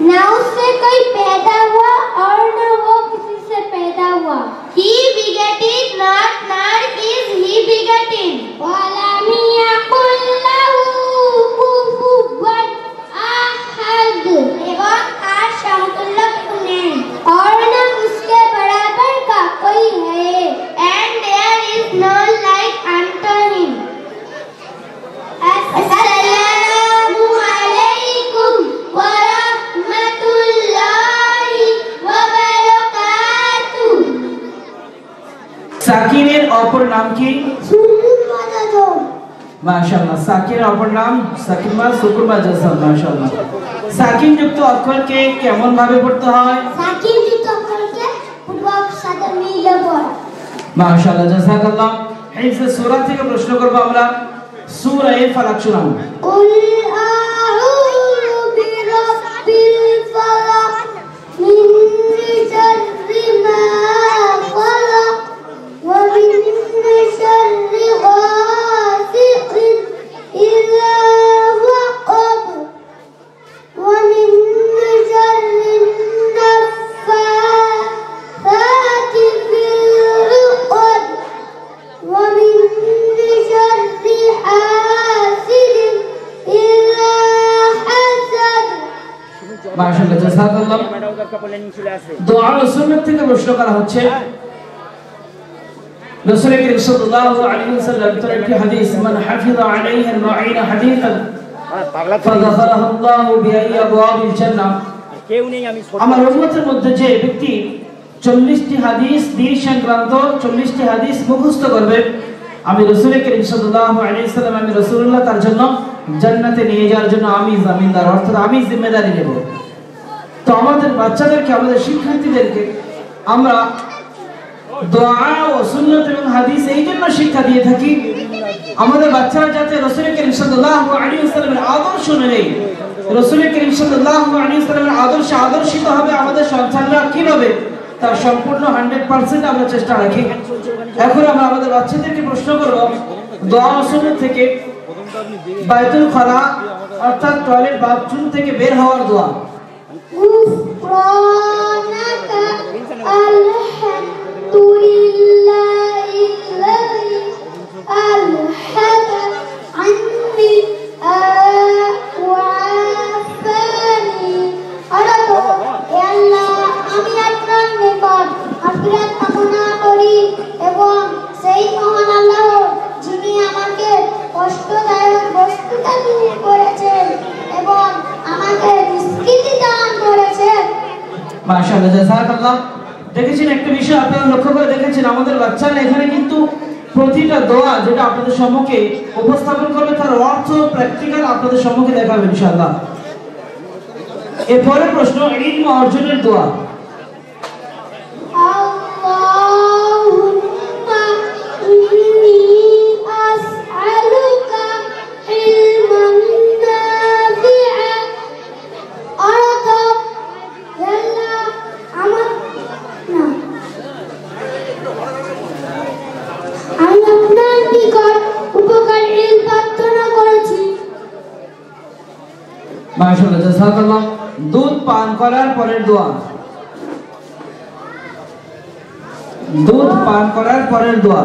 ना उससे कोई पैदा हुआ और न वो किसी से पैदा हुआ। He begetted, not is he begetting. वलम यकुल लहू कुफुवन अहद। एवं तार समतुल्य नहीं और न उसके बराबर का कोई है। And there is none like unto him. अस्सलामु अलैकुम व रहमतुल्लाहि व बरकातुहू। সাকিনের অপর নাম কি? সুকুন মাজাজম। মাশাআল্লাহ। সাকিনের অপর নাম সাকিন মা সুকুন মাজাজম। মাশাআল্লাহ। সাকিন যুক্ত অক্ষরকে কেমন ভাবে পড়তে হয়? সাকিন যুক্ত অক্ষরকে পূর্বক সাথে মিলে পড়া। মাশাআল্লাহ, জাযাকাল্লাহ। হিফজ সূরা থেকে প্রশ্ন করব আমরা। সূরা ফালাক শোনাও। কুল আউযু বিরাব্বিল ফালাক মিন শাররি মা খালাক ওয়া মিন শাররি গাসিকিন ইযা ওয়াকাব ওয়া মিন শাররি নাফাসাতি ফিল উকদ ওয়া মিন শাররি হাসিদিন ইযা হাসাদ। মাশাআল্লাহ, জাযাকাল্লাহ। দোয়া ও সুন্নাত থেকে প্রশ্ন করা হচ্ছে। রাসূল করিম সাল্লাল্লাহু আলাইহি ওয়াসাল্লাম এর একটি হাদিস, মান হাফিযা আলাইহি আরবাঈনা হাদিসান ফাযাকারাহু আল্লাহু বিআইয়ি আবওয়াবিল জান্নাহ। আমার উম্মতের মধ্যে যে ব্যক্তি 40টি হাদিস দ্বীন সংক্রান্ত 40টি হাদিস মুখস্থ করবে, আমি রাসূল করিম সাল্লাল্লাহু আলাইহি ওয়াসাল্লাম, আমি রাসূলুল্লাহ তার জন্য জান্নাতে নিয়ে যাওয়ার জন্য আমি জামিনদার, অর্থাৎ আমি জিম্মেদারি নেব। তো আমাদের বাচ্চাদেরকে, আমাদের শিক্ষার্থীদেরকে আমরা দোয়া ও সুন্নাত এবং হাদিস এই জন্য শিক্ষা দিয়ে থাকি, আমাদের বাচ্চারা যাতে রাসূল করিম সাল্লাল্লাহু আলাইহি ওয়াসাল্লামের আদর্শ নেয়, রাসূল করিম সাল্লাল্লাহু আলাইহি ওয়াসাল্লামের আদর্শে আদর্শিত হবে আমাদের সন্তানরা কিভাবে, তার সম্পূর্ণ 100% আমরা চেষ্টা রাখি। এখন আমরা আমাদের বাচ্চাদেরকে প্রশ্ন করব দোয়া ও সুন্নাত থেকে বাইতুল খালা অর্থাৎ টয়লেট বাথরুম থেকে বের হওয়ার দোয়া। গুফরানাকা আলহামদুলিল্লাহিল্লাযী আলহাদা আন্নি ওয়াফানি। হে আল্লাহ, আমি আপনার নিকট মাগফিরাত কামনা করি এবং সেই মহান আল্লাহ যিনি আমাকে কষ্টদায়ক বস্তুটা দূর করেছেন এবং আমাকে রিজকি দান করেছেন। মাশাআল্লাহ, জাযাকাল্লাহ। দেখেছেন একটা বিষয় আপনারা লক্ষ্য করে দেখেছেন, আমাদের বাচ্চারা এখানে কিন্তু প্রতিটা দোয়া যেটা আপনাদের সম্মুখে উপস্থাপন করবে তার অর্থ প্র্যাকটিক্যাল আপনাদের সম্মুখে দেখাবে ইনশাআল্লাহ। এরপরে প্রশ্ন ইলম অর্জনের দোয়া। আল্লাহুম্মা ইন্নী আসআলুকা ইলমান নাফিআ। অর্থাৎ আল্লাহ আমার না আমি আপনার নিকট উপকারী ইলম প্রার্থনা করেছি। মাশাআল্লাহ, জাযাকাল্লাহ। দুধ পান করার পরের দোয়া। দুধ পান করার পরের দোয়া।